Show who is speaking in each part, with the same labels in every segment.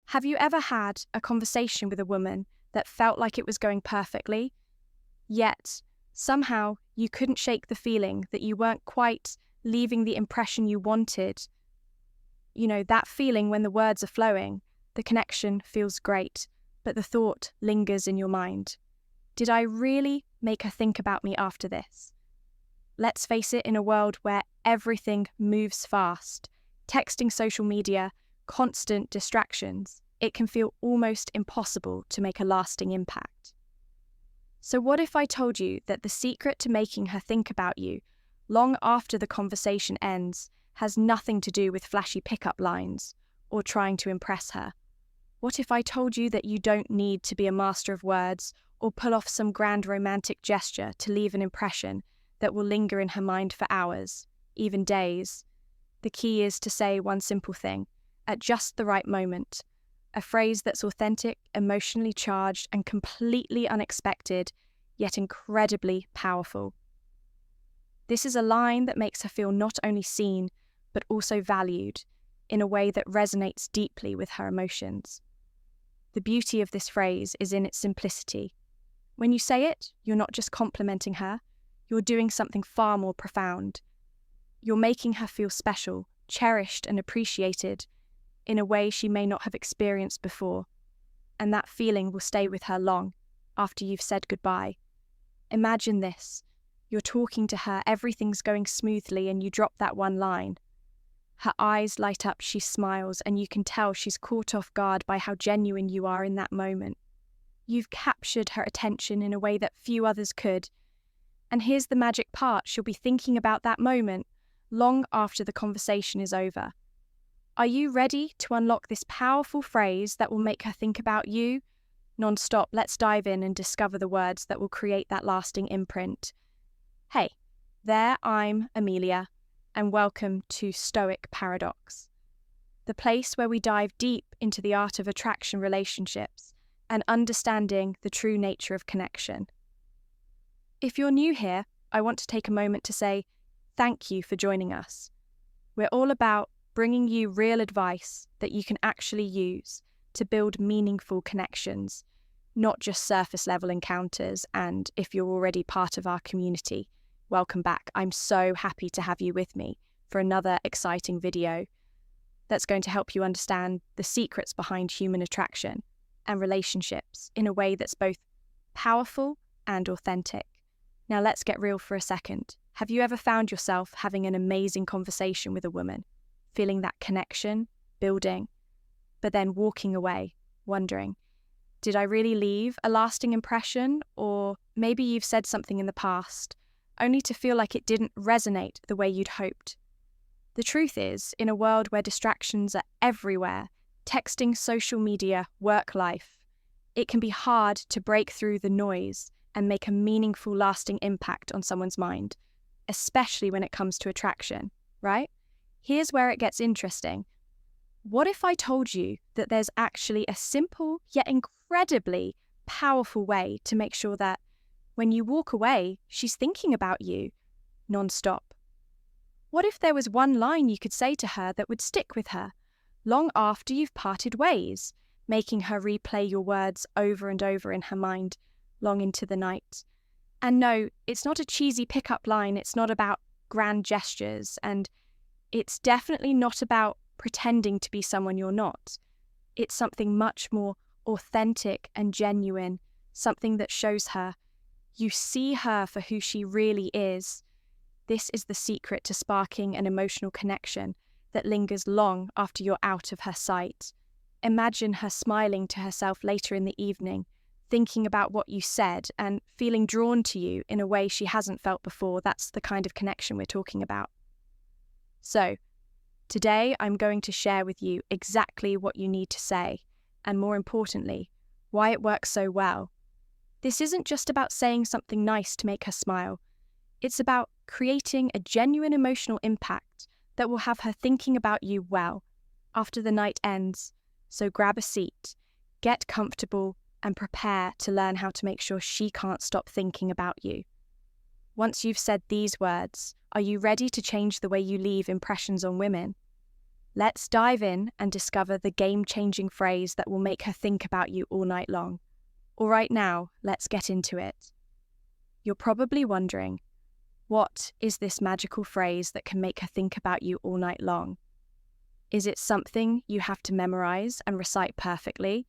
Speaker 1: Have you ever had a conversation with a woman that felt like it was going perfectly, yet somehow you couldn't shake the feeling that you weren't quite leaving the impression you wanted? You know, that feeling when the words are flowing, the connection feels great, but the thought lingers in your mind. Did I really make her think about me after this? Let's face it, in a world where everything moves fast, texting, social media, constant distractions, it can feel almost impossible to make a lasting impact. So what if I told you that the secret to making her think about you long after the conversation ends has nothing to do with flashy pickup lines or trying to impress her? What if I told you that you don't need to be a master of words or pull off some grand romantic gesture to leave an impression that will linger in her mind for hours, even days? The key is to say one simple thing, at just the right moment, a phrase that's authentic, emotionally charged, and completely unexpected, yet incredibly powerful. This is a line that makes her feel not only seen, but also valued in a way that resonates deeply with her emotions. The beauty of this phrase is in its simplicity. When you say it, you're not just complimenting her, you're doing something far more profound. You're making her feel special, cherished, and appreciated in a way she may not have experienced before, and that feeling will stay with her long after you've said goodbye. Imagine this. You're talking to her, everything's going smoothly, and you drop that one line. Her eyes light up, she smiles, and you can tell she's caught off guard by how genuine you are in that moment. You've captured her attention in a way that few others could. And here's the magic part, she'll be thinking about that moment long after the conversation is over. Are you ready to unlock this powerful phrase that will make her think about you? Non-stop, let's dive in and discover the words that will create that lasting imprint. Hey, there, I'm Amelia, and welcome to Stoic Paradox, the place where we dive deep into the art of attraction relationships and understanding the true nature of connection. If you're new here, I want to take a moment to say thank you for joining us. We're all about bringing you real advice that you can actually use to build meaningful connections, not just surface-level encounters. And if you're already part of our community, welcome back. I'm so happy to have you with me for another exciting video that's going to help you understand the secrets behind human attraction and relationships in a way that's both powerful and authentic. Now let's get real for a second. Have you ever found yourself having an amazing conversation with a woman, feeling that connection, building, but then walking away, wondering, did I really leave a lasting impression? Or maybe you've said something in the past, only to feel like it didn't resonate the way you'd hoped. The truth is, in a world where distractions are everywhere, texting, social media, work life, it can be hard to break through the noise and make a meaningful, lasting impact on someone's mind, especially when it comes to attraction, right? Here's where it gets interesting. What if I told you that there's actually a simple yet incredibly powerful way to make sure that when you walk away, she's thinking about you non-stop? What if there was one line you could say to her that would stick with her long after you've parted ways, making her replay your words over and over in her mind long into the night? And no, it's not a cheesy pickup line, it's not about grand gestures, and it's definitely not about pretending to be someone you're not. It's something much more authentic and genuine, something that shows her you see her for who she really is. This is the secret to sparking an emotional connection that lingers long after you're out of her sight. Imagine her smiling to herself later in the evening, thinking about what you said and feeling drawn to you in a way she hasn't felt before. That's the kind of connection we're talking about. So, today I'm going to share with you exactly what you need to say, and more importantly, why it works so well. This isn't just about saying something nice to make her smile. It's about creating a genuine emotional impact that will have her thinking about you well after the night ends. So grab a seat, get comfortable, and prepare to learn how to make sure she can't stop thinking about you. Once you've said these words, are you ready to change the way you leave impressions on women? Let's dive in and discover the game-changing phrase that will make her think about you all night long. All right, now, let's get into it. You're probably wondering, what is this magical phrase that can make her think about you all night long? Is it something you have to memorize and recite perfectly?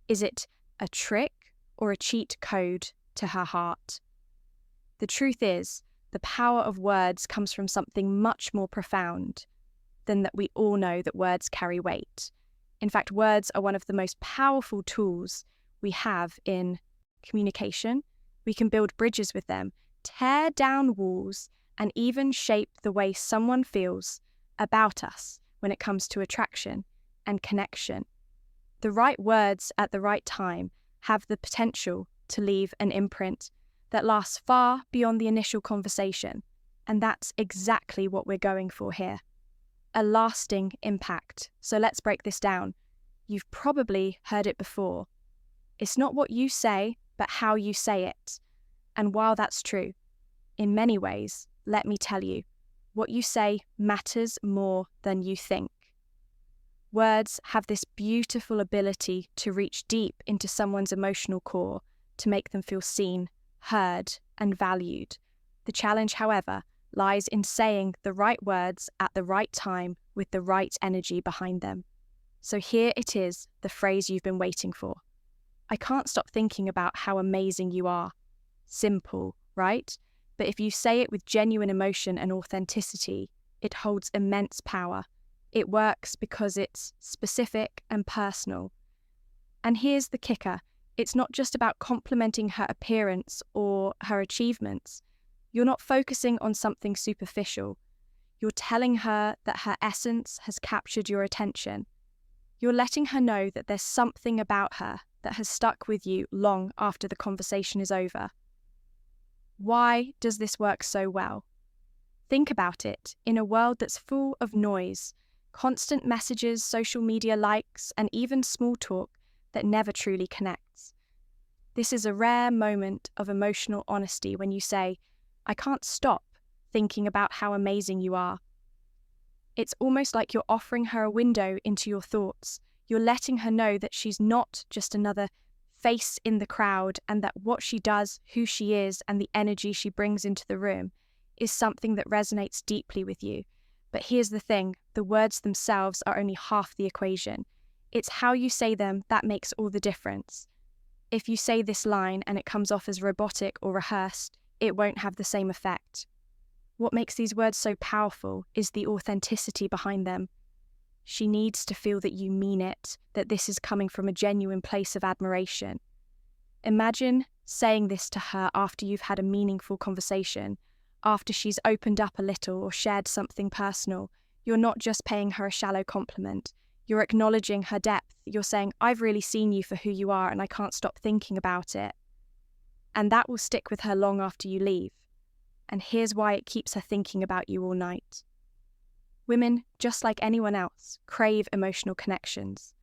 Speaker 1: Is it a trick or a cheat code to her heart? The truth is, the power of words comes from something much more profound than that we all know that words carry weight. In fact, words are one of the most powerful tools we have in communication. We can build bridges with them, tear down walls, and even shape the way someone feels about us when it comes to attraction and connection. The right words at the right time have the potential to leave an imprint that lasts far beyond the initial conversation, and that's exactly what we're going for here. A lasting impact. So let's break this down. You've probably heard it before. It's not what you say, but how you say it. And while that's true, in many ways, let me tell you, what you say matters more than you think. Words have this beautiful ability to reach deep into someone's emotional core, to make them feel seen, heard, and valued. The challenge, however, lies in saying the right words at the right time with the right energy behind them. So here it is, the phrase you've been waiting for. I can't stop thinking about how amazing you are. Simple, right? But if you say it with genuine emotion and authenticity, it holds immense power. It works because it's specific and personal. And here's the kicker. It's not just about complimenting her appearance or her achievements. You're not focusing on something superficial. You're telling her that her essence has captured your attention. You're letting her know that there's something about her that has stuck with you long after the conversation is over. Why does this work so well? Think about it. In a world that's full of noise, constant messages, social media likes, and even small talk that never truly connects, this is a rare moment of emotional honesty when you say, I can't stop thinking about how amazing you are. It's almost like you're offering her a window into your thoughts. You're letting her know that she's not just another face in the crowd, and that what she does, who she is, and the energy she brings into the room is something that resonates deeply with you. But here's the thing, the words themselves are only half the equation. It's how you say them that makes all the difference. If you say this line and it comes off as robotic or rehearsed, it won't have the same effect. What makes these words so powerful is the authenticity behind them. She needs to feel that you mean it, that this is coming from a genuine place of admiration. Imagine saying this to her after you've had a meaningful conversation, after she's opened up a little or shared something personal. You're not just paying her a shallow compliment. You're acknowledging her depth. You're saying, I've really seen you for who you are and I can't stop thinking about it. And that will stick with her long after you leave. And here's why it keeps her thinking about you all night. Women, just like anyone else, crave emotional connections.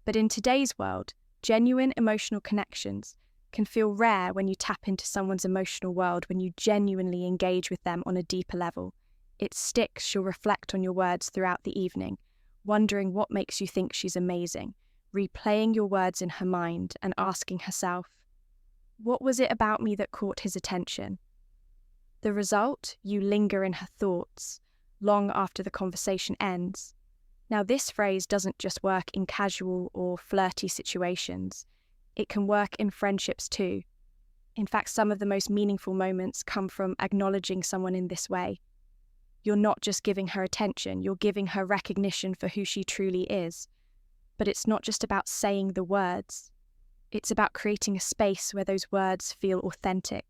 Speaker 1: But in today's world, genuine emotional connections can feel rare when you tap into someone's emotional world, when you genuinely engage with them on a deeper level. It sticks. She'll reflect on your words throughout the evening, wondering what makes you think she's amazing, replaying your words in her mind and asking herself, what was it about me that caught his attention? The result, you linger in her thoughts long after the conversation ends. Now, this phrase doesn't just work in casual or flirty situations. It can work in friendships too. In fact, some of the most meaningful moments come from acknowledging someone in this way. You're not just giving her attention, you're giving her recognition for who she truly is. But it's not just about saying the words. It's about creating a space where those words feel authentic.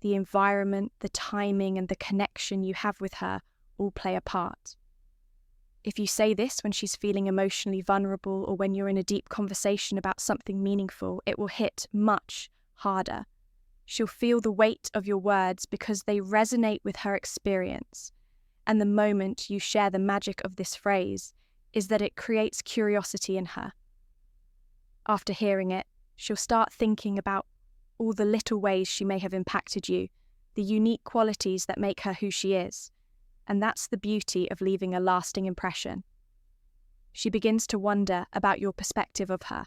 Speaker 1: The environment, the timing, and the connection you have with her all play a part. If you say this when she's feeling emotionally vulnerable or when you're in a deep conversation about something meaningful, it will hit much harder. She'll feel the weight of your words because they resonate with her experience. And the moment you share the magic of this phrase is that it creates curiosity in her. After hearing it, she'll start thinking about all the little ways she may have impacted you, the unique qualities that make her who she is. And that's the beauty of leaving a lasting impression. she begins to wonder about your perspective of her.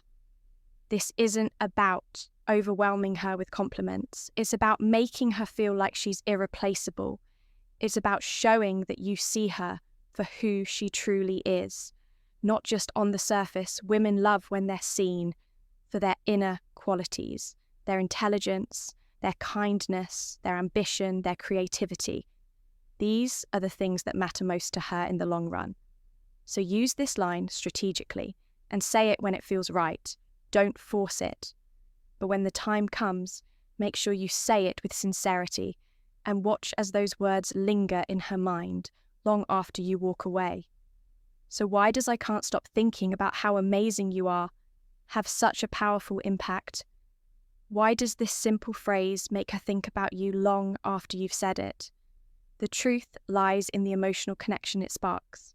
Speaker 1: This isn't about overwhelming her with compliments. It's about making her feel like she's irreplaceable. It's about showing that you see her for who she truly is, not just on the surface. Women love when they're seen for their inner qualities, their intelligence, their kindness, their ambition, their creativity. These are the things that matter most to her in the long run. So use this line strategically and say it when it feels right. Don't force it. But when the time comes, make sure you say it with sincerity and watch as those words linger in her mind long after you walk away. So why does "I can't stop thinking about how amazing you are" have such a powerful impact? Why does this simple phrase make her think about you long after you've said it? The truth lies in the emotional connection it sparks.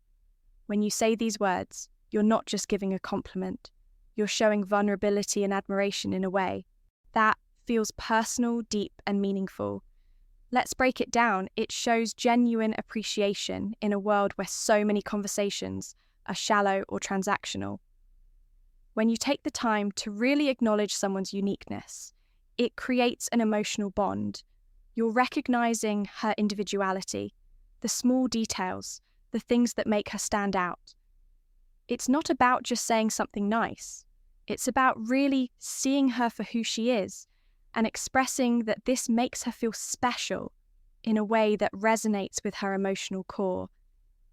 Speaker 1: When you say these words, you're not just giving a compliment. You're showing vulnerability and admiration in a way that feels personal, deep, and meaningful. Let's break it down. It shows genuine appreciation in a world where so many conversations are shallow or transactional. When you take the time to really acknowledge someone's uniqueness, it creates an emotional bond. You're recognizing her individuality, the small details, the things that make her stand out. It's not about just saying something nice. It's about really seeing her for who she is and expressing that this makes her feel special in a way that resonates with her emotional core.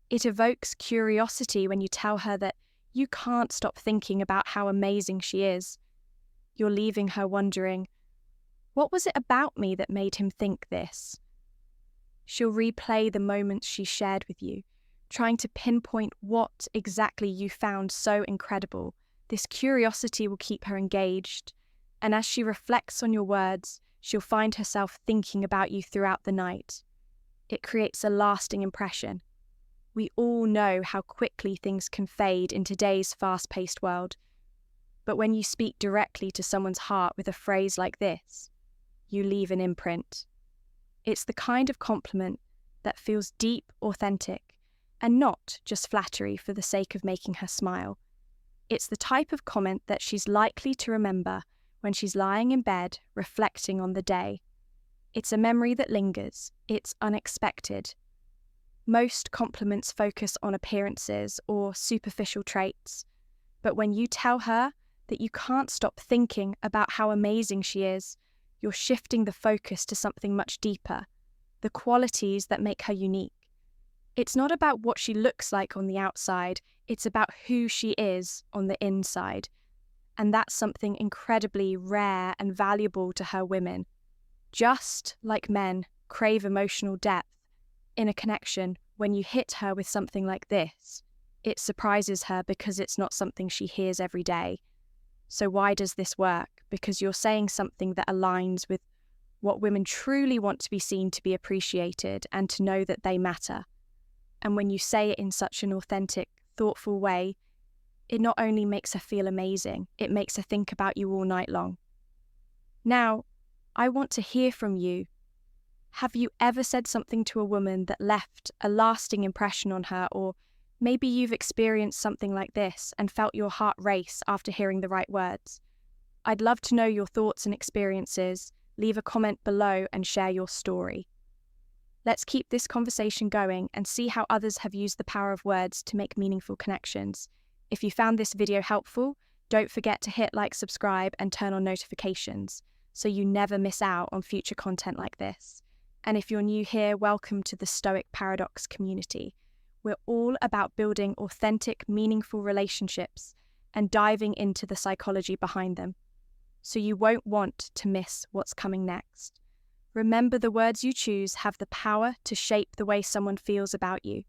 Speaker 1: It evokes curiosity when you tell her that you can't stop thinking about how amazing she is. You're leaving her wondering, what was it about me that made him think this? She'll replay the moments she shared with you, trying to pinpoint what exactly you found so incredible. This curiosity will keep her engaged, and as she reflects on your words, she'll find herself thinking about you throughout the night. It creates a lasting impression. We all know how quickly things can fade in today's fast-paced world, but when you speak directly to someone's heart with a phrase like this, you leave an imprint. It's the kind of compliment that feels deep, authentic, and not just flattery for the sake of making her smile. It's the type of comment that she's likely to remember when she's lying in bed reflecting on the day. It's a memory that lingers. It's unexpected. Most compliments focus on appearances or superficial traits, but when you tell her that you can't stop thinking about how amazing she is, you're shifting the focus to something much deeper, the qualities that make her unique. It's not about what she looks like on the outside, it's about who she is on the inside. And that's something incredibly rare and valuable to her women. Just like men crave emotional depth in a connection, when you hit her with something like this, it surprises her because it's not something she hears every day. So why does this work? Because you're saying something that aligns with what women truly want to be seen, to be appreciated, and to know that they matter. And when you say it in such an authentic, thoughtful way, it not only makes her feel amazing, it makes her think about you all night long. Now, I want to hear from you. Have you ever said something to a woman that left a lasting impression on her, or maybe you've experienced something like this and felt your heart race after hearing the right words? I'd love to know your thoughts and experiences. Leave a comment below and share your story. Let's keep this conversation going and see how others have used the power of words to make meaningful connections. If you found this video helpful, don't forget to hit like, subscribe, and turn on notifications so you never miss out on future content like this. And if you're new here, welcome to the Stoic Paradox community. We're all about building authentic, meaningful relationships and diving into the psychology behind them, so you won't want to miss what's coming next. Remember, the words you choose have the power to shape the way someone feels about you.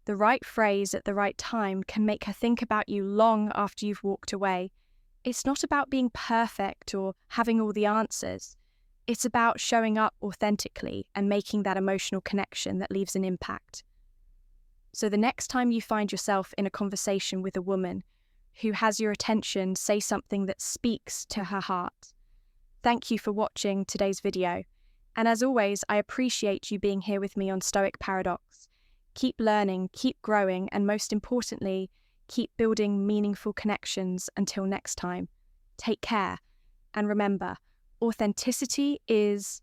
Speaker 1: The right phrase at the right time can make her think about you long after you've walked away. It's not about being perfect or having all the answers. It's about showing up authentically and making that emotional connection that leaves an impact. So the next time you find yourself in a conversation with a woman who has your attention, say something that speaks to her heart. Thank you for watching today's video. And as always, I appreciate you being here with me on Stoic Paradox. Keep learning, keep growing, and most importantly, keep building meaningful connections until next time. Take care. And remember, authenticity is